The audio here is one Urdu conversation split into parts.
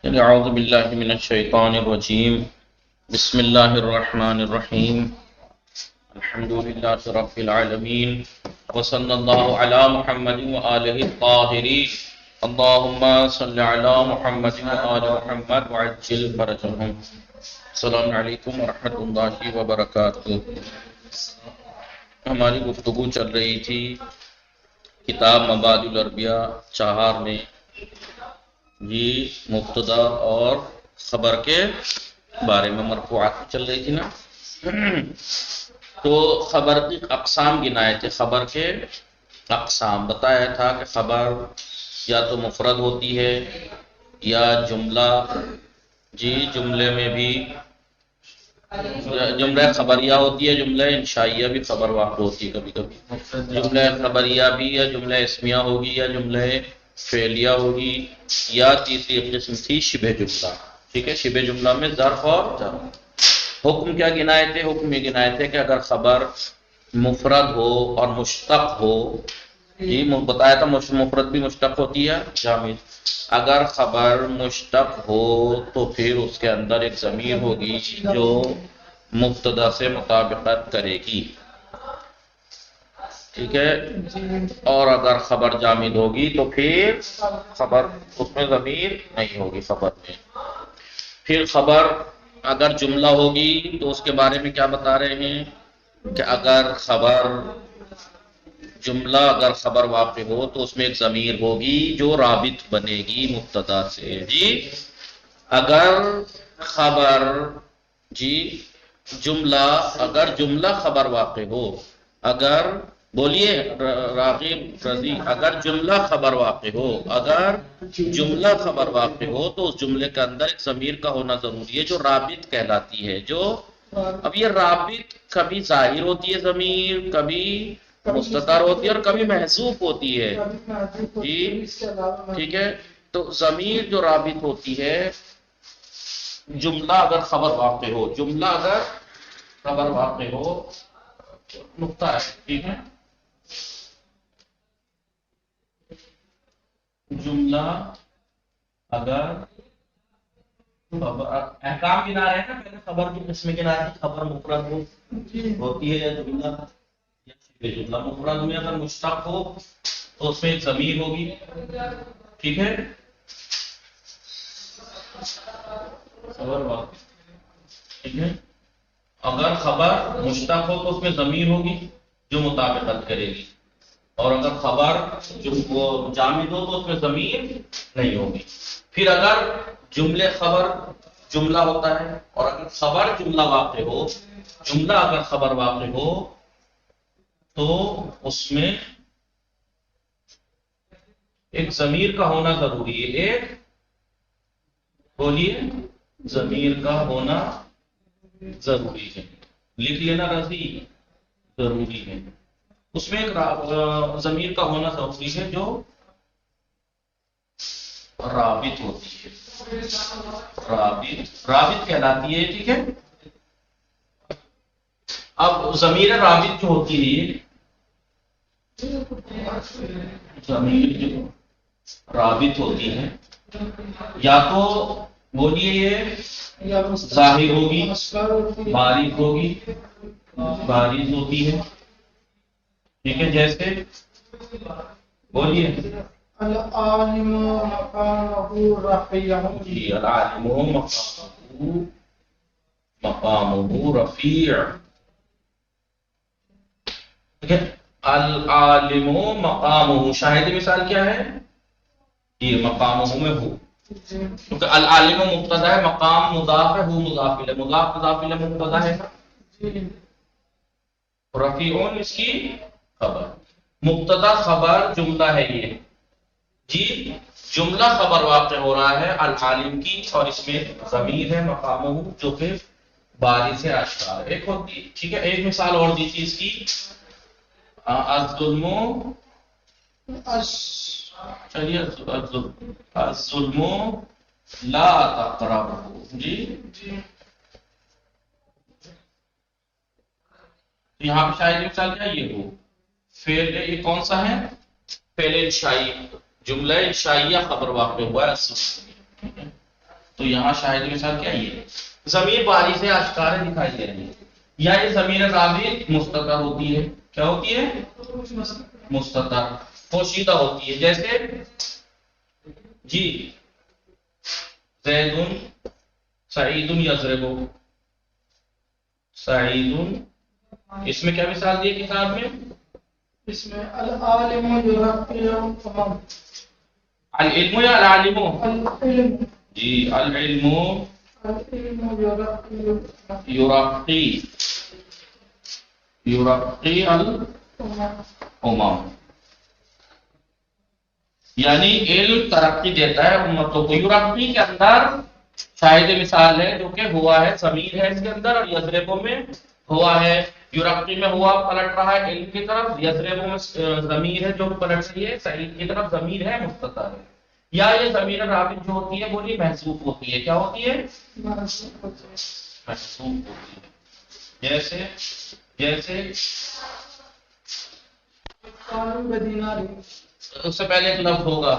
اعوذ باللہ من الشیطان الرجیم بسم اللہ الرحمن الرحیم الحمد للہ رب العالمین وصلی اللہ علی محمد وآلہ الطاہرین اللہم صلی علی محمد وآل محمد وعجل فرجهم۔ السلام علیکم ورحمۃ اللہ وبرکاتہ۔ ہماری گفتگو چل رہی تھی کتاب مبادئ العربیہ چہار میں، یہ مبتدا اور خبر کے بارے میں مرفوعات چل رہی تھی نا، تو خبر کی اقسام گنائے تھے۔ خبر کے اقسام بتایا تھا کہ خبر یا تو مفرد ہوتی ہے یا جملہ، جملے میں بھی جملہ خبریہ ہوتی ہے، جملہ انشائیہ بھی خبر واقع ہوتی ہے کبھی کبھی۔ جملہ خبریہ بھی یا جملہ اسمیہ ہوگی یا جملہ فعلیہ ہوگی، یا تیسری قسم تھی شبہ جملہ۔ ٹھیک ہے، شبہ جملہ میں ظرف اور حکم کیا گنائے تھے؟ حکم یہ گنائے تھے کہ اگر خبر مفرد ہو اور مشتق ہو، بتایا تھا مفرد بھی مشتق ہوتی ہے جامد، اگر خبر مشتق ہو تو پھر اس کے اندر ایک ضمیر ہوگی جو مبتدا سے مطابقت کرے گی، ٹھیک ہے، اور اگر خبر جامد ہوگی تو پھر خبر اس میں ضمیر نہیں ہوگی خبر میں۔ پھر خبر اگر جملہ ہوگی تو اس کے بارے میں کیا بتا رہے ہیں کہ اگر خبر جملہ اگر خبر واقع ہو تو اس میں ایک ضمیر ہوگی جو رابط بنے گی مبتدا سے۔ اگر خبر جملہ اگر جملہ خبر واقع ہو، اگر بولیے راغب رضی، اگر جملہ خبر واقع ہو، اگر جملہ خبر واقع ہو تو اس جملے کے اندر ایک ضمیر کا ہونا ضروری ہے جو رابط کہلاتی ہے۔ جو اب یہ رابط کبھی ظاہر ہوتی ہے ضمیر، کبھی مستتر ہوتی ہے اور کبھی محذوف ہوتی ہے، ٹھیک ہے۔ تو ضمیر جو رابط ہوتی ہے، جملہ اگر خبر واقع ہو، جملہ اگر خبر واقع ہو، نقطہ ہے، ٹھیک ہے، جملہ اگر احکام گنا رہے ہیں نا، پہلے خبر کی قسم گنا رہے ہیں، خبر مفرد ہوتی ہے یا جملہ یا شبہ جملہ۔ مفرد میں اگر مشتق ہو تو اس میں ایک ضمیر ہوگی، ٹھیک ہے، ٹھیک ہے۔ اگر خبر مشتق ہو تو اس میں ضمیر ہوگی جو مطابقت کرے گی، اور اگر خبر جو جامد ہو تو اس میں ضمیر نہیں ہوگی۔ پھر اگر جملے خبر جملہ ہوتا ہے اور اگر خبر جملہ واقع ہو، جملہ اگر خبر واقع ہو تو اس میں ایک ضمیر کا ہونا ضروری ہے، ایک بولیے ضمیر کا ہونا ضروری ہے، لکھ لینا رضی، ضروری ہے، اس میں ایک ضمیر کا ہونا ضروری ہے جو رابط ہوتی ہے، رابط کہلاتی ہے، ٹھیک ہے۔ اب ضمیر رابط جو ہوتی ہے، ضمیر جو رابط ہوتی ہے، یا تو بولیے یہ ظاہر ہوگی، بارز ہوگی، بارز ہوتی ہے، ٹھیک ہے، جیسے بولیے العالم مقامہ رفیع، جی العالم مقامہ رفیع، ٹھیک ہے۔ العالم مقامہ، شاہد مثال کیا ہے؟ یہ مقامہ میں ہو، کیونکہ العالم مبتدا ہے، مقام مضاف ہے، ہو مضاف الیہ، مضاف مضاف الیہ مبتدا ہے، رفیعون اس کی خبر، مبتدا خبر جملہ ہے یہ، جملہ خبر واقع ہو رہا ہے العالم کی، اور اس میں ضمیر ہے مقامہ جو کہ بارز ہے، اشکار ایک ہوتی، ٹھیک ہے۔ ایک مثال اور دی تھی اس کی، الظلم، چلیے الظلم لا تقربہ، جی یہاں پہ شاید مثال کیا یہ ہو، فعل یہ کون سا ہے؟ فعل انشائی، جملہ انشائیہ خبر واقع ہوا ہے، تو یہاں شاہد مثال کیا یہ ضمیر باری سے اشکار دکھائی دے رہی ہے، یا یہ ضمیر رابط مستتر ہوتی ہے، کیا ہوتی ہے؟ مستتر، پوشیدہ ہوتی ہے، جیسے جی زید سعید یضرب، سعید، اس میں کیا مثال دی ہے کتاب میں؟ اس میں العالم یرقی الامم، العلم یا العالم؟ العلم، جی العلم یرقی یرقی الامم، یعنی علم ترقی دیتا ہے امتوں کو۔ یرقی کے اندر شاہد مثال ہے جو کہ ہوا ہے، ضمیر ہے اس کے اندر، اور یضربو میں ہوا ہے، یرقی میں ہوا پلٹ رہا ہے علم کی طرف، یضربو میں ضمیر ہے جو پلٹ رہی ہے سعید کی طرف، ضمیر ہے مستتر ہے۔ یا یہ ضمیر رابط جو ہوتی ہے بولی محذوف ہوتی ہے، کیا ہوتی ہے؟ محذوف ہوتی ہے، جیسے اس سے پہلے ایک لفظ ہوگا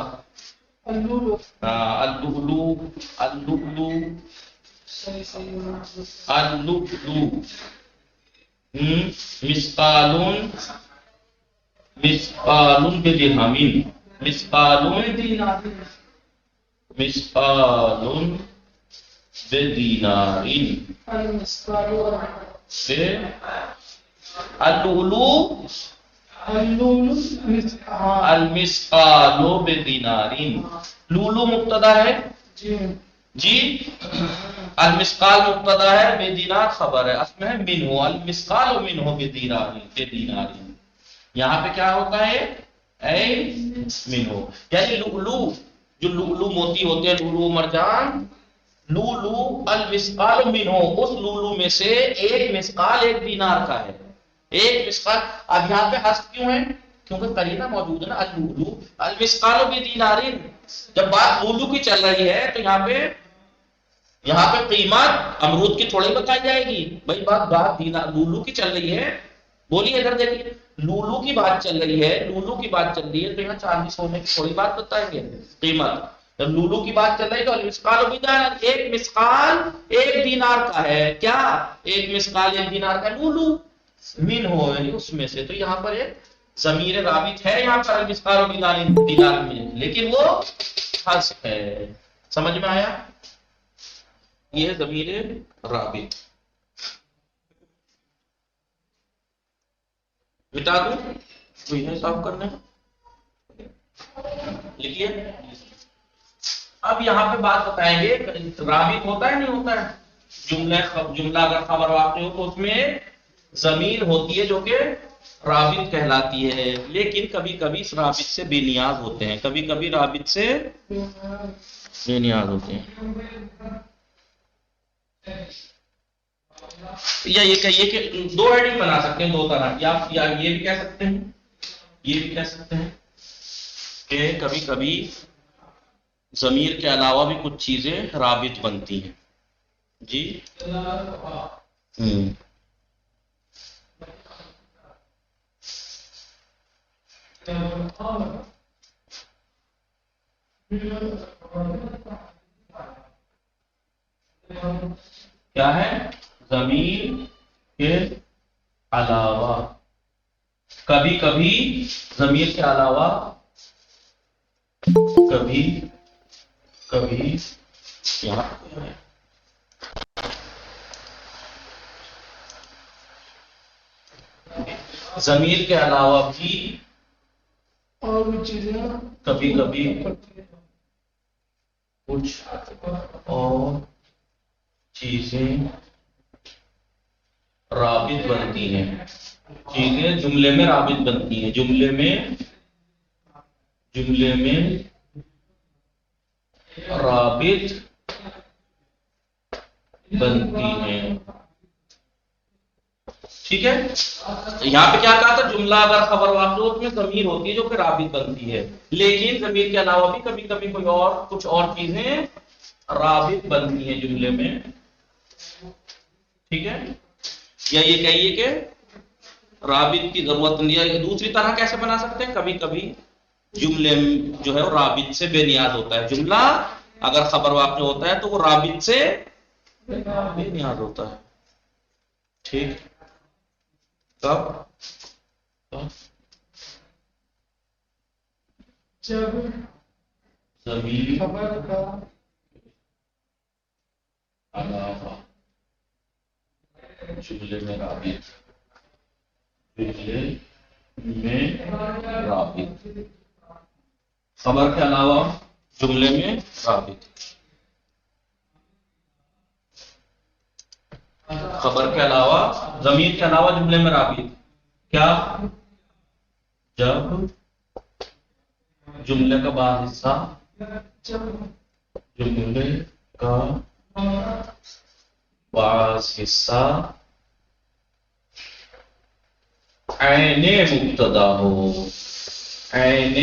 اللؤلؤ، اللؤلؤ، اللؤلؤ، مسقال بدرہم، مسقال بدینار، اللؤلؤ المسقال بدینار، لولو مبتدا ہے جی، المسقال مبتدا ہے، بدینار خبر ہے، اصل میں ہے منہ، المسقال منہ بدینار، یہاں پہ کیا ہوتا ہے؟ اے منہ، یعنی لؤلؤ، جو لؤلؤ موتی ہوتے ہیں، لؤلؤ مرجان، لؤلؤ المسقال منہ، اس لؤلؤ میں سے ایک مسقال ایک دینار کا ہے، ایک مسقال۔ اب یہاں پہ حذف کیوں ہے؟ کیونکہ قرینہ موجود ہے نا، اللؤلؤ المسقال بدینار، جب بات لؤلؤ کی چل رہی ہے تو یہاں پہ قیمت امرود کی تھوڑی بتائی جائے گی بھائی، بات لؤلؤ کی چل رہی ہے، بولیے ادھر دیکھیے، لؤلؤ کی بات چل رہی ہے، لؤلؤ کی بات چل رہی ہے تو یہاں چاندی سونے کی تھوڑی بات بتائیں گے قیمت، جب لؤلؤ کی بات چل رہی ہے تو المسقال بدینار، ایک مسقال ایک دینار کا ہے، کیا ایک مسقال ایک دینار کا؟ لؤلؤ من ہو، یعنی اس میں سے، تو یہاں پر ایک ضمیر رابط ہے یہاں پر المسقال بدینار میں، لیکن وہ حذف ہے، سمجھ میں آیا؟ یہ ہے ضمیر رابط، مٹا دوں کوئی ہے صاف کرنے، لکھیے۔ اب یہاں پہ بات بتائیں گے، رابط ہوتا ہے نہیں ہوتا ہے، جملہ اگر خبر واقع ہو تو اس میں ضمیر ہوتی ہے جو کہ رابط کہلاتی ہے، لیکن کبھی کبھی اس رابط سے بے نیاز ہوتے ہیں، کبھی کبھی رابط سے بے نیاز ہوتے ہیں، یا یہ کہیے کہ دو ہیڈنگ بنا سکتے ہیں دو طرح، یا یہ بھی کہہ سکتے ہیں، یہ بھی کہہ سکتے ہیں کہ کبھی کبھی ضمیر کے علاوہ بھی کچھ چیزیں رابط بنتی ہیں، جی کیا ہے؟ ضمیر کے علاوہ، کبھی کبھی ضمیر کے علاوہ، کبھی کبھی یہاں ضمیر کے علاوہ بھی اور بھی چیزیں کبھی کبھی کچھ اور چیزیں رابط بنتی ہیں، چیزیں جملے میں رابط بنتی ہیں، جملے میں رابط بنتی ہیں، ٹھیک ہے؟ یہاں پہ کیا کہا تھا؟ جملہ اگر خبر واقع ہو اس میں ضمیر ہوتی ہے جو کہ رابط بنتی ہے، لیکن ضمیر کے علاوہ بھی کبھی کبھی کوئی اور کچھ اور چیزیں رابط بنتی ہیں جملے میں، ٹھیک ہے؟ یا یہ کہیے کہ رابط کی ضرورت نہیں ہے۔ دوسری طرح کیسے بنا سکتے ہیں؟ کبھی کبھی جملے جو ہے وہ رابط سے بے نیاز ہوتا ہے، جملہ اگر خبر واقع ہوتا ہے تو وہ رابط سے بے نیاز ہوتا ہے. ٹھیک. کب جب ضمیر خبر کا علاوہ جملے میں رابط، جملے میں رابط، خبر کے علاوہ جملے میں رابط، خبر کے علاوہ ضمیر کے علاوہ جملے میں رابط. کیا؟ جب جملے کا بعض حصہ جملے کا بعض حصہ عین مبتدا ہو، عین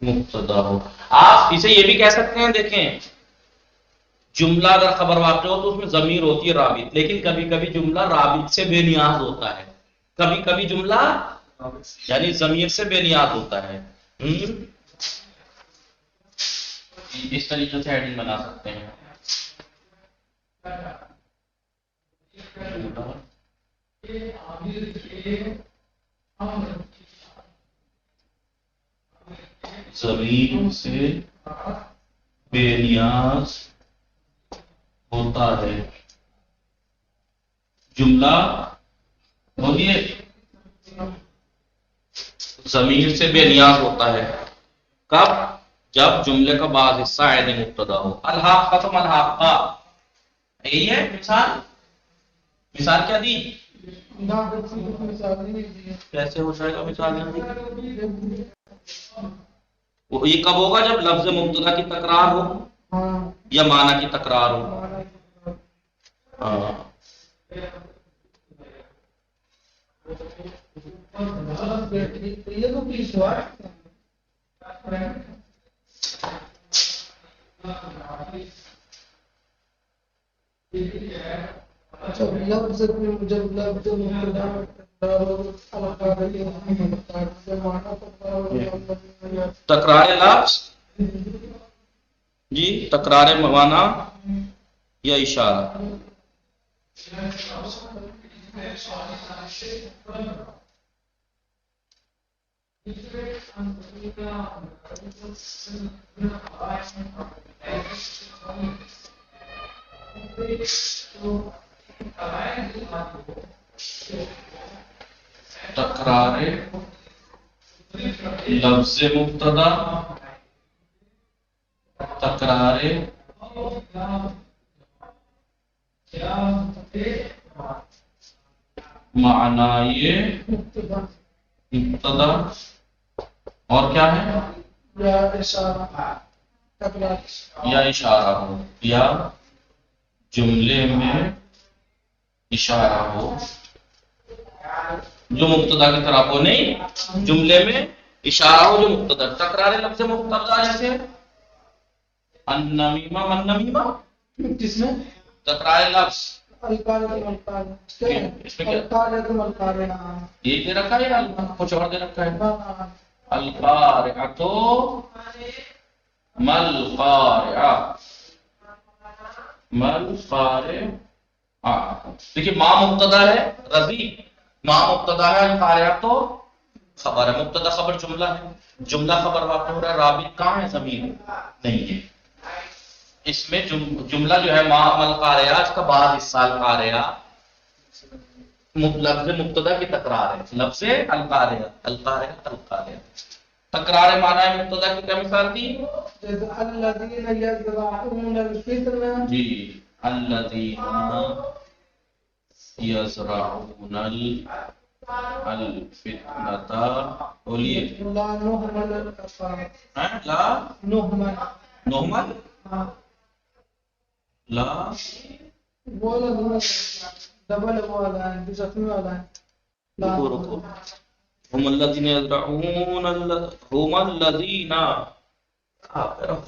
مبتدا ہو. آپ اسے یہ بھی کہہ سکتے ہیں، دیکھیں جملہ اگر خبر واقع ہو تو اس میں ضمیر ہوتی ہے رابط، لیکن کبھی کبھی جملہ رابط سے بے نیاز ہوتا ہے، کبھی کبھی جملہ یعنی ضمیر سے بے نیاز ہوتا ہے. اس طریقے سے ہیڈنگ بنا سکتے ہیں. ضمیر سے بے نیاز ہوتا ہے جملہ، بولیے ضمیر سے بے نیاز ہوتا ہے. کب؟ جب جملے کا بعض حصہ عین مبتدا ہو. الحاق ختم الحاقہ، یہی ہے مثال. مثال کیا دی؟ کیسے ہو جائے گا مثال؟ یہ کب ہوگا؟ جب لفظ مبتدا کی تکرار ہو یا معنی کی تکرار ہو. ہاں تکرار لفظ جی، تکرار معنی یا اشارہ. تکرار لفظ مبتدا، تکرار معنی مبتدا، اور کیا ہے؟ یا اشارہ ہو، یا جملے میں اشارہ ہو جو مبتدا کی طرف ہو. نہیں، جملے میں اشارہ ہو جو مبتدا. تکرار لفظ مبتدا جیسے النمیمہ، منمیمہ، کس میں تکرار لفظ یہ دے رکھا ہے یا کچھ اور دے رکھا ہے؟ القارعۃ مل قارعہ، مل قارعہ. دیکھیے ماں مبتدا ہے، رضی ماں مبتدا ہے، القارعہ تو خبر ہے. مبتدا خبر جملہ ہے، جملہ خبر واقع ہو رہا ہے، رابط کہاں ہے؟ ضمیر نہیں ہے. اس میں جملہ جو ہے ماں القارعہ، اس کا بعض حصہ القارعہ لفظ مبتدا کی تکرار ہے. لفظ القارعہ، القارعہ، القارعہ. تکرار معنی مبتدا کی کیا مثال دی؟ الذین یزرعون الفطر، جی الذین یزرعون الفتنۃ. بولیے لا نهمل الافعال، لا نهمل نہمل لا بولا ڈبل والا ہے، زخمی والا ہے. رکو رکو. هم الذين يزرعون هم الذين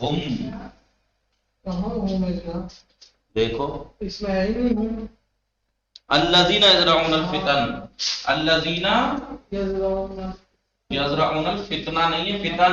هم کہاں ہوں میں؟ دیکھو اس میں ہے ہی نہیں ہوں. الذين يزرعون الفتن، الذين یزرعون يزرعون الفتنہ نہیں ہے، فتن.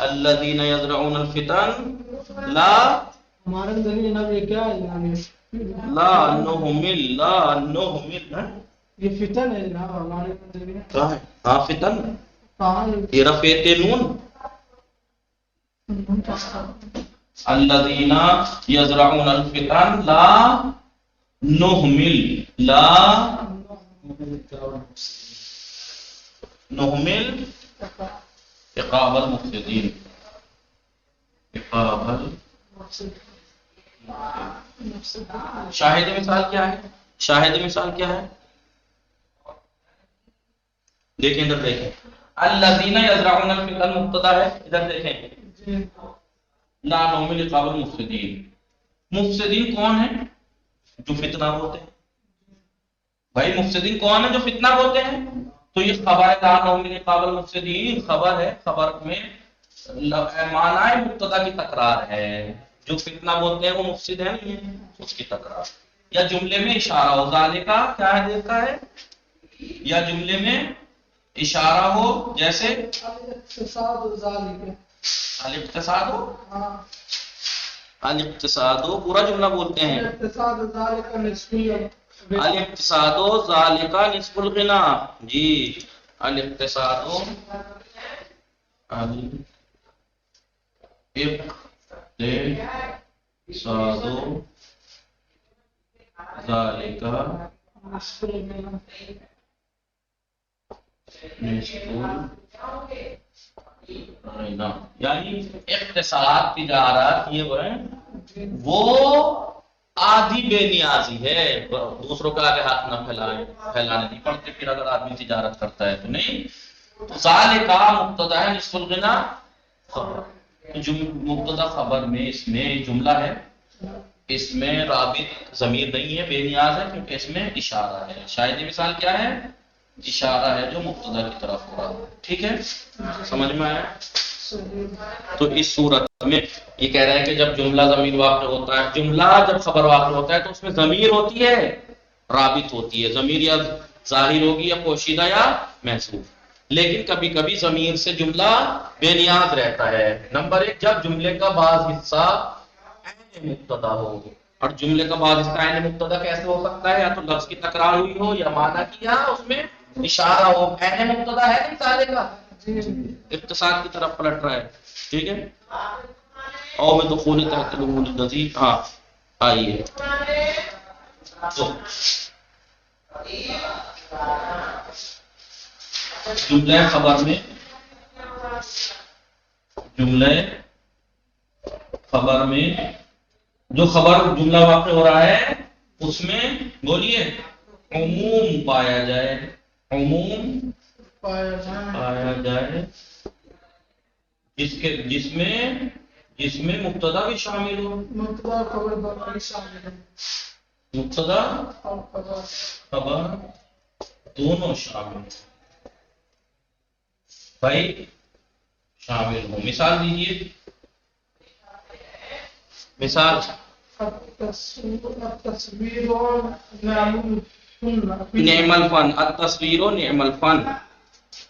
الذين يزرعون الفتن لا ہمارے نبی جناب یہ کیا ہے جناب؟ لا نهمل یہ فتن ہے جناب ہمارے نبی نے کہاں ہے؟ ہاں فتن کہاں یہ رفعت نون الذين يزرعون الفتن لا نهمل عقاب المفسدين شاہد مثال کیا ہے؟ دیکھیں ادھر دیکھیں الذين يزرعون الفتن مبتدا ہے ادھر دیکھیں لا نهمل عقاب المفسدين مفسدین کون ہیں؟ جو فتنہ بولتے ہیں بھائی مفسدین کون ہیں جو فتنہ بولتے ہیں تو یہ خبر ہے لا نهمل عقاب المفسدین خبر ہے خبر میں معنی مبتدا کی تکرار ہے جو فتنہ بولتے ہیں وہ مفسد ہے نہیں ہے اس کی تکرار یا جملے میں اشارہ ہو ذالکا کیا ہے دیکھا ہے یا جملے میں اشارہ ہو جیسے الاقتصاد ذالک الاقتصاد ہو ہاں الاقتصاد پورا جملہ بولتے ہیں الاقتصاد ذالک نصف الاقتصاد ذالک نصف الغنا جی الاقتصاد ذالک نصف الغنا یعنی اقتصاد تجارت یہ وہ آدھی بے نیازی ہے دوسروں کا آگے ہاتھ نہ پھیلانے نہیں پڑتے پھر اگر آدمی تجارت کرتا ہے تو نہیں ذالک مبتدا ہے نصف الغنا مبتدا خبر میں اس میں جملہ ہے اس میں رابط ضمیر نہیں ہے بے نیاز ہے کیونکہ اس میں اشارہ ہے شاہدی مثال کیا ہے اشارہ ہے جو مبتدا کی طرف ہو رہا ہے ٹھیک ہے سمجھ میں آیا تو اس صورت میں یہ کہہ رہے ہیں کہ جب جملہ ضمیر واقع ہوتا ہے جملہ جب خبر واقع ہوتا ہے تو اس میں ضمیر ہوتی ہے رابط ہوتی ہے ضمیر یا ظاہر ہوگی یا پوشیدہ یا محذوف لیکن کبھی کبھی ضمیر سے جملہ بے نیاز رہتا ہے نمبر ایک جب جملے کا بعض حصہ عین مبتدا ہو اور جملے کا بعض حصہ عین مبتدا کیسے ہو سکتا ہے یا تو لفظ کی تکرار ہوئی ہو یا معنی کیا اس میں اشارہ ہو عین مبتدا ہے مثال کا اقتصاد کی طرف پلٹ رہا ہے ٹھیک ہے او میں دخول تحت الامور النظیر ہاں آئیے تو جملہ خبر میں جو خبر جملہ واقع ہو رہا ہے اس میں بولیے عموم پایا جائے جس میں مبتدا بھی شامل ہو مبتدا خبر باقی شامل ہے مبتدا اور خبر دونوں شامل بھائی شامل ہو مثال دیجیے مثال التصویر نعم نعم الفن التصویر نعم الفن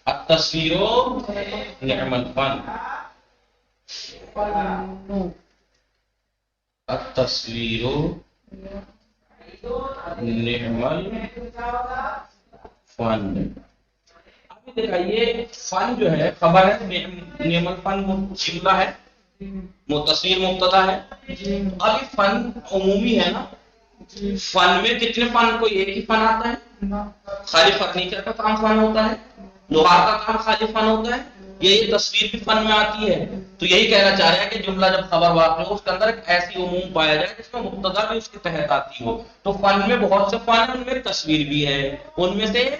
التصویر نعم الفن التصویر نعم الفن ابھی دیکھائیے فن جو ہے خبر ہے نعم الفن جملہ ہے تصویر مبتدا ہے ابھی فن عمومی ہے نا فن میں کتنے فن کوئی ایک ہی فن آتا ہے خالی فرنیچر کا کام فن ہوتا ہے لوہار کا کام خالی فن ہوتا ہے یہی تصویر بھی فن میں آتی ہے تو یہی کہنا چاہ رہے ہیں کہ جملہ جب خبر واقع ہو اس کے اندر ایک ایسی عموم پایا جائے جس میں مبتدا بھی اس کے تحت آتی ہو تو فن میں بہت سے فن ہیں ان میں تصویر بھی ہے ان میں سے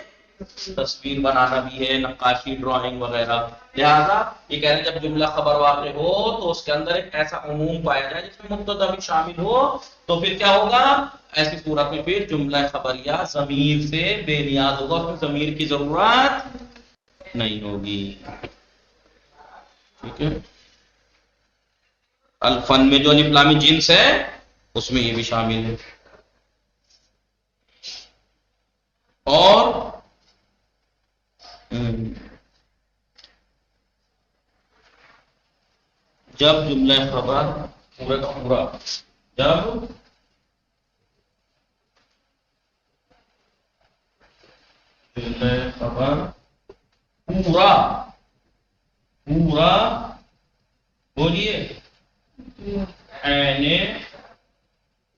تصویر بنانا بھی ہے نقاشی ڈرائنگ وغیرہ لہذا یہ کہہ رہے ہیں جب جملہ خبر واقع ہو تو اس کے اندر ایک ایسا عموم پایا جائے جس میں مبتدا بھی شامل ہو تو پھر کیا ہوگا ایسی صورت میں پھر جملہ خبریہ ضمیر سے بے نیاز ہوگا اس میں ضمیر کی ضرورت نہیں ہوگی ٹھیک ہے الفن میں جو الف لام جنس ہے اس میں یہ بھی شامل ہے اور جب جملہ خبر پورے کا پورا، جب جملہ خبر پورا پورا بولیے عین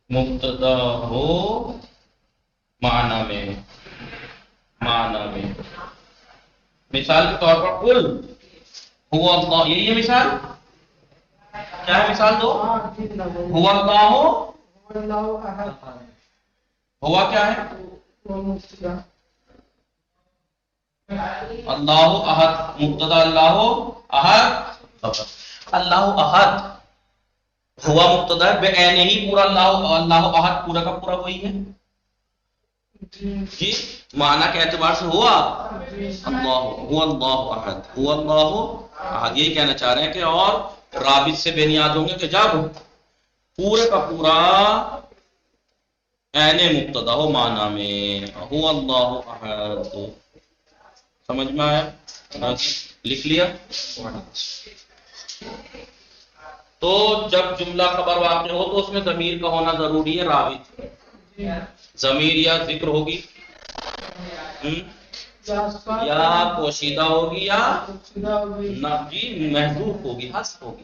مبتدا ہو معنی میں مثال کے طور پر قل هو اللہ، یہی ہے مثال، کیا ہے مثال دو؟ هو اللہ، اللہ احد، ہوا کیا ہے؟ وہ مبتدا، اللہ احد مبتدا، اللہ احد خبر، اللہ احد ہوا مبتدا بے عین ہی پورا، اللہ احد پورا کا پورا وہی ہے جی، معنی کے اعتبار سے ہوا اللہ، هو اللہ احد، هو اللہ احد، یہی کہنا چاہ رہے ہیں کہ اور رابط سے بے نیاز ہوں گے کہ جب پورے کا پورا عین مبتدا ہو معنی میں، هو اللہ احد، سمجھ میں آیا؟ لکھ لیا؟ تو جب جملہ خبر واقع ہو تو اس میں ضمیر کا ہونا ضروری ہے، رابط، ضمیر یا ذکر ہوگی یا پوشیدہ ہوگی یا جی محذوف ہوگی، حذف ہوگی۔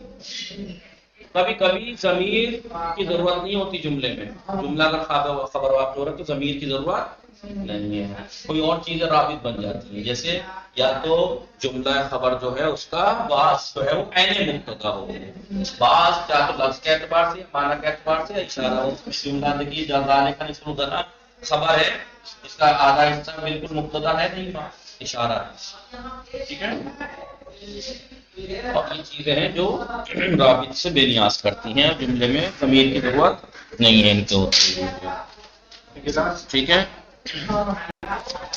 کبھی کبھی ضمیر کی ضرورت نہیں ہوتی جملے میں، جملہ اگر خبر واقع ہو رہا ہے تو ضمیر کی ضرورت نہیں ہے، کوئی اور چیزیں رابط بن جاتی ہیں، جیسے یا تو جملہ خبر جو ہے اس کا بعض جو ہے وہ عین مبتدا ہو، بعض یا تو لفظ کے اعتبار سے، معنی کے اعتبار سے اشارہ ہو، جملہ دیکھیے جزالے کا نصف الغنا خبر ہے، اس کا آدھا حصہ بالکل مبتدا ہے نہیں، اشارہ ہے، ٹھیک ہے، اور یہ چیزیں ہیں جو رابط سے بے نیاز کرتی ہیں، جملے میں ضمیر کی ضرورت نہیں ہے ان کے ہوتے ہوئے، ٹھیک ہے،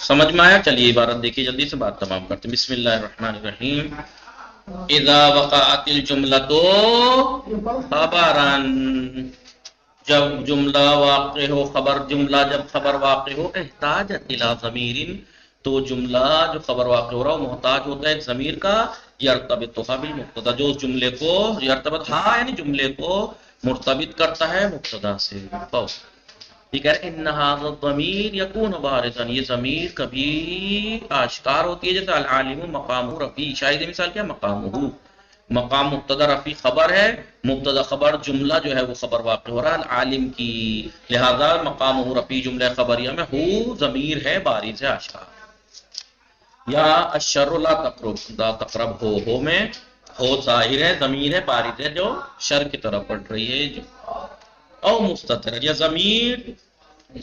سمجھ میں آیا؟ چلیے عبارت دیکھیے، جلدی سے بات تمام کرتے ہیں۔ بسم اللہ الرحمن الرحیم۔ اذا وقعت الجملۃ خبرا، جب جملہ واقع ہو، جملہ جب خبر واقع ہو، احتاجت الی ضمیر، تو جملہ جو خبر واقع ہو رہا وہ محتاج ہوتا ہے ایک ضمیر کا، یرتبطھا بالمبتدا، جو اس جملے کو یرتبطھا یعنی جملے کو مرتبط کرتا ہے مبتدا سے۔ ٹھیک ہے، ان ھذا الضمیر یکون بارزا، یہ ضمیر کبھی آشکار ہوتی ہے، جیسے العالم مقامہ رفیع، شاہد مثال کیا؟ مقامہ، مقام مبتدا رفیع خبر ہے، مبتدا خبر جملہ جو ہے وہ خبر واقع ہو رہا ہے العالم کی، لہذا مقامہ رفیع جملہ خبریہ میں ہو ضمیر ہے بارز ہے آشکار۔ یا الشر لا تقرب، لا تقرب ہو میں ہو ظاہر ہے، ضمیر ہے بارز ہے جو شر کی طرف بڑھ رہی ہے، او مستتر، یا ضمیر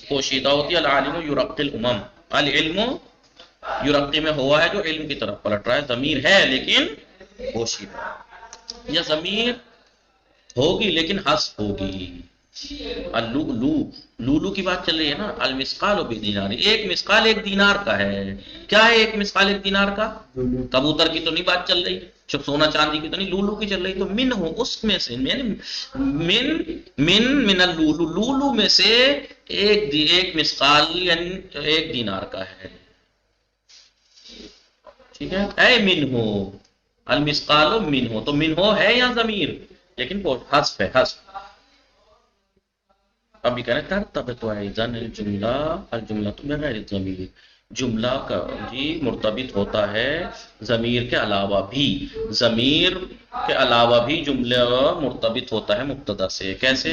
پوشیدہ ہوتی ہے، العالم یرقی الامم، العلم یرقی میں ہوا ہے جو علم کی طرف پلٹ رہا ہے، ضمیر ہے لیکن پوشیدہ، یا ضمیر ہوگی لیکن حذف ہوگی، لولو کی بات چل رہی ہے نا، المثقال بدینار، ایک مثقال ایک دینار کا ہے، کیا ہے ایک مثقال ایک دینار کا؟ کبوتر کی تو نہیں بات چل رہی، سونا چاندی کی تو نہیں، لولو کی چل رہی، تو من ہو اس میں سے، من اللولو، لولو میں سے ایک مثقال یعنی ایک دینار کا ہے، ٹھیک ہے، اے من ہو، المثقال من ہو، تو من ہو ہے یا ضمیر، لیکن حذف ہے، حذف، ابھی کہہ رہے ترتبط ایضاً الجملہ بغیر الضمیر، جملہ کا جی مرتبط ہوتا ہے ضمیر کے علاوہ بھی، ضمیر کے علاوہ بھی جملہ مرتبط ہوتا ہے مبتدا سے، کیسے؟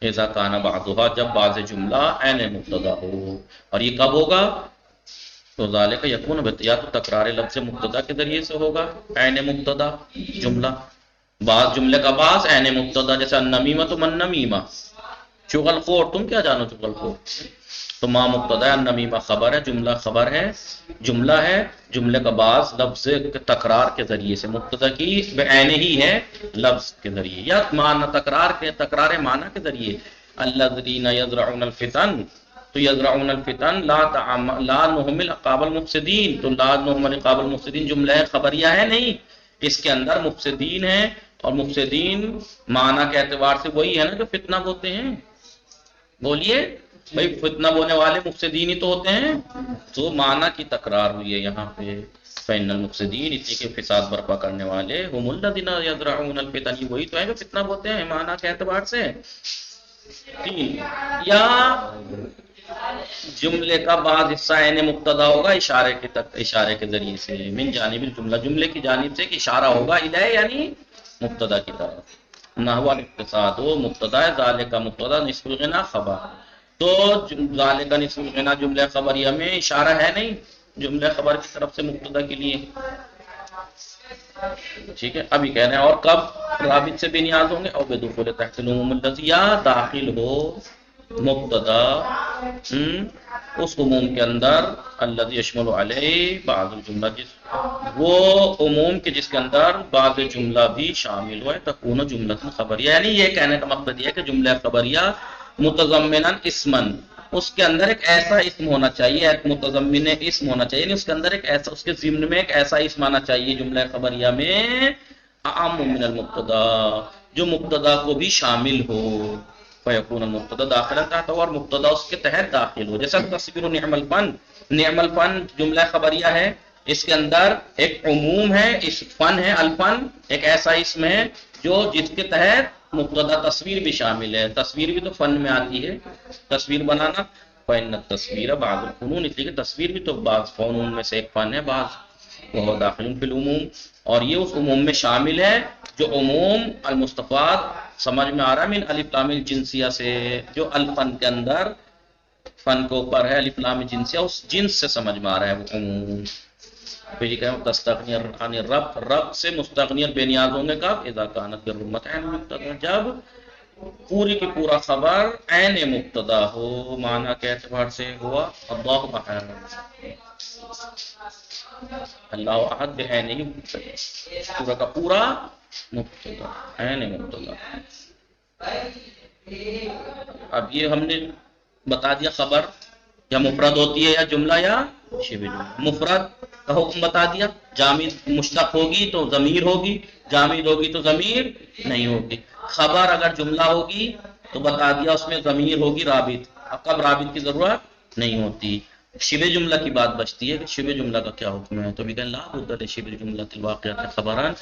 اذا کان بعضها، جب بعض جملہ عین مبتدا ہو، اور یہ کب ہوگا؟ تو ذالک یکون، یا تو تکرار لفظ مبتدا کے ذریعے سے ہوگا عین مبتدا جملہ، بعض جملے کا بعض عین مبتدا، جیسے النمیمۃ من نمیمہ، چغل خور تم کیا جانو چغل خور، تو ما مبتدا ہے، النمیمہ خبر ہے، جملہ خبر ہے، جملہ ہے، جملے کا بعض لفظ تکرار کے ذریعے سے، مبتدا کی بعین ہی ہے لفظ کے ذریعے، یا معنی تکرار معنی کے ذریعے، الذین یزرعون الفتن، تو یزرعون الفتن لا نہمل عقاب المفسدین، تو لا نہمل عقاب المفسدین جملہ خبریہ ہے نہیں، اس کے اندر مفسدین ہیں، اور مفسدین معنی کے اعتبار سے وہی ہے نا جو فتنہ بوتے ہیں، بولیے بھائی فتنہ بونے والے مفسدین ہی تو ہوتے ہیں، تو معنی کی تکرار ہوئی ہے یہاں پہ، فإن المفسدین، اس لیے کہ فساد برپا کرنے والے هم الذین یزرعون الفتن، وہی تو ہیں جو فتنہ بوتے ہیں معنی کے اعتبار سے. تین، یا جملے کا بعض حصہ عین مبتدا ہوگا اشارے کے ذریعے سے، من جانب الجملہ، جملے کی جانب سے کہ اشارہ ہوگا الیہ یعنی مبتدا کی طرف. نحو الاقتصاد، وہ مبتدا ہے، ذالک مبتدا، نصف الغنا خبر. تو ذالک نصف الغنا جملہ خبریہ میں اشارہ ہے نہیں جملہ خبر کی طرف سے مبتدا کے لیے. ٹھیک ہے، ابھی کہہ رہے ہیں اور کب رابط سے بھی نیاز ہوں گے، اور بدخول تحت العموم الذی، یا داخل ہو مبتدا اس عموم کے اندر الذی یشمل علیہ بعض الجملہ، وہ عموم کے جس کے اندر بعض جملہ بھی شامل ہوئے، تکون جملہ خبریہ. یعنی یہ کہنے کا مقصد یہ ہے کہ جملہ خبریہ متضمنا اسمن، اس کے اندر ایک ایسا اسم ہونا چاہیے، ایک متضمن اسم ہونا چاہیے، یعنی اس کے اندر ایک ایسا، اس کے ضمن میں ایک ایسا اسم آنا چاہیے جملہ خبریہ میں اعم من المبتدا، جو مبتدا کو بھی شامل ہو. فیکون المبتدا داخلا تحت، اور مبتدا اس کے تحت داخل ہو. جیسا تصویر نعم الفن، نعم الفن جملہ خبریہ ہے، اس کے اندر ایک عموم ہے، اس فن ہے، الفن ایک ایسا اسم ہے جو جس کے تحت مبتدا تصویر بھی شامل ہے. تصویر بھی تو فن میں آتی ہے، تصویر بنانا. فإن التصویر بعض الفنون، اس لیے کہ تصویر بھی تو بعض فنون میں سے ایک فن ہے، بعض وہ داخل فی العموم، اور یہ اس عموم میں شامل ہے جو عموم المستفاد سمجھ میں آ رہا ہے من الف لام الجنسیہ سے، جو الفن کے اندر فن کے اوپر ہے الف لام جنسیہ، اس جنس سے سمجھ میں آ رہا ہے وہ عموم. پھر یہ کہ تستغنی عن الرب، رب سے مستغنی بے نیاز ہوں گے کب، اذا کانت بالرمۃ عین مبتدا، جب پوری کی پورا خبر عین مبتدا ہو، معنی کے اعتبار سے ہوا اللہ احد، اللہ احد بعین ہی پورا کا پورا مبتدا، عین مبتدا. اب یہ ہم نے بتا دیا خبر یا مفرد ہوتی ہے یا جملہ یا شبہ جملہ. مفرد کا حکم بتا دیا، جامد مشتق ہوگی تو ضمیر ہوگی، جامد ہوگی تو ضمیر نہیں ہوگی. خبر اگر جملہ ہوگی تو بتا دیا اس میں ضمیر ہوگی رابط، اب کب رابط کی ضرورت نہیں ہوتی. شبہ جملہ کی بات بچتی ہے کہ شبہ جملہ کا کیا حکم ہے، تو بھی کہیں لا بد شبہ جملہ الواقعات خبران،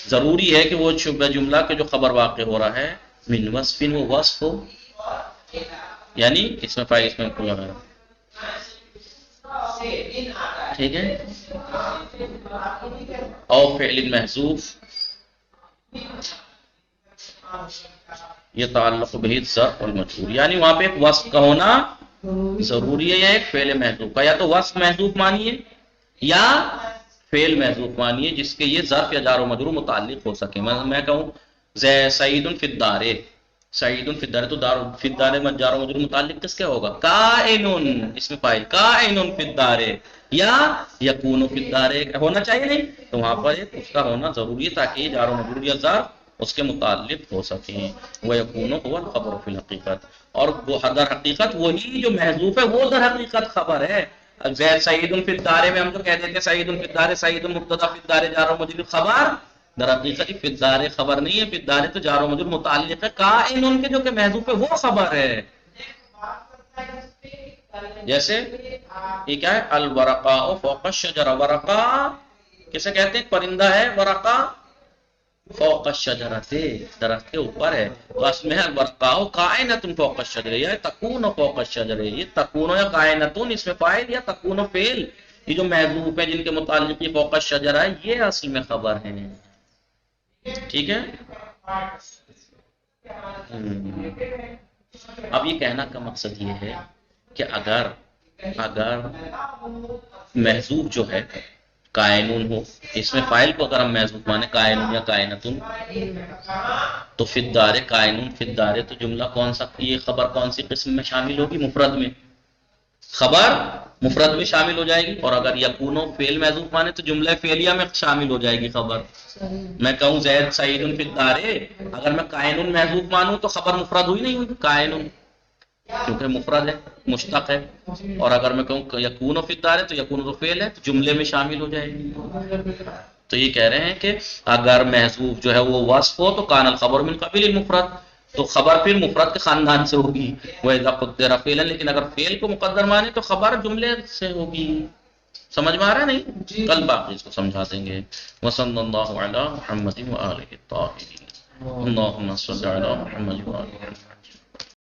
ضروری ہے کہ وہ شبہ جملہ کے جو خبر واقع ہو رہا ہے من وصف، وہ وصف ہو، یعنی اس میں فائل اس میں کوئی ہے. ٹھیک ہے، اور فعل محذوف یہ تعلق به الظرف والمجرور، یعنی وہاں پہ ایک وصف کا ہونا ضروری ہے، یا ایک فعل محذوف کا، یا تو وصف محذوف مانیے یا فعل محذوف مانیے جس کے یہ ظرف یا جار و مجرور متعلق ہو سکے. میں کہوں سعید فی الدار، سعید فی الدار، تو دار فی الدار میں جار و مجرور متعلق کس کے ہوگا، کائن، اس میں فاعل کائن فی الدار، یا یکون فی الدار ہونا چاہیے نہیں، تو وہاں پر اس کا ہونا ضروری ہے تاکہ یہ جار و مجرور یا ظرف اس کے متعلق ہو سکیں. وہ یکون هو الخبر فی الحقیقت، اور وہ در حقیقت وہی جو محذوف ہے وہ در حقیقت خبر ہے. زید سعید فی الدار میں ہم جو کہہ دیتے ہیں سعید فی الدار، سعید مبتدا فی الدار جار و مجرور خبر، در حقیقت فی الدار خبر نہیں ہے، فی الدار تو جار و مجرور متعلق ہے قائن کے جو کہ محذوف ہے وہ خبر ہے. جیسے یہ کیا ہے، الورقاء فوق الشجرہ، ورقا کسے کہتے ہیں، پرندہ ہے ورقا، فوق الشجرہ سے درخت کے اوپر ہے، تو اس میں ہے الورقاء کائنۃ فوق الشجرہ، یا تکون فوق الشجرہ. یہ تکون یا کائنۃ اس میں فاعل یا تکون فعل، یہ جو محذوف ہیں جن کے متعلق یہ فوق الشجرہ ہے یہ اصل میں خبر ہیں. ٹھیک ہے، اب یہ کہنا کا مقصد یہ ہے کہ اگر محذوف جو ہے کائنون ہو، اس میں فاعل کو اگر ہم محذوف مانے کائنون یا کائنتون، تو فی الدار کائنون فی الدار، تو جملہ کون سا، یہ خبر کون سی قسم میں شامل ہوگی، مفرد میں، خبر مفرد میں شامل ہو جائے گی. اور اگر یکونو فعل محذوف مانے تو جملہ فعلیہ میں شامل ہو جائے گی خبر. میں کہوں زید سعید فی الدار، اگر میں کائنون محذوف مانوں تو خبر مفرد ہوئی نہیں ہوئی کائنون، کیونکہ مفرد ہے مشتق ہے. اور اگر میں کہوں یکون فی الدار تو یکون تو فعل ہے، تو جملے میں شامل ہو جائے گی. تو یہ کہہ رہے ہیں کہ اگر محذوف جو ہے وہ وصف ہو تو کان الخبر من قبیل المفرد، تو خبر پھر مفرد کے خاندان سے ہوگی. وَإِذَا قُدِّرَ فِعْلًا، لیکن اگر فعل کو مقدر مانے تو خبر جملے سے ہوگی. سمجھ میں آ رہا ہے نہیں؟ جی کل باقی اس کو سمجھا دیں گے. وصلی اللہ علی محمد وآلہ الطاہرین. اللہم صلی علی محمد وآلہ محمد.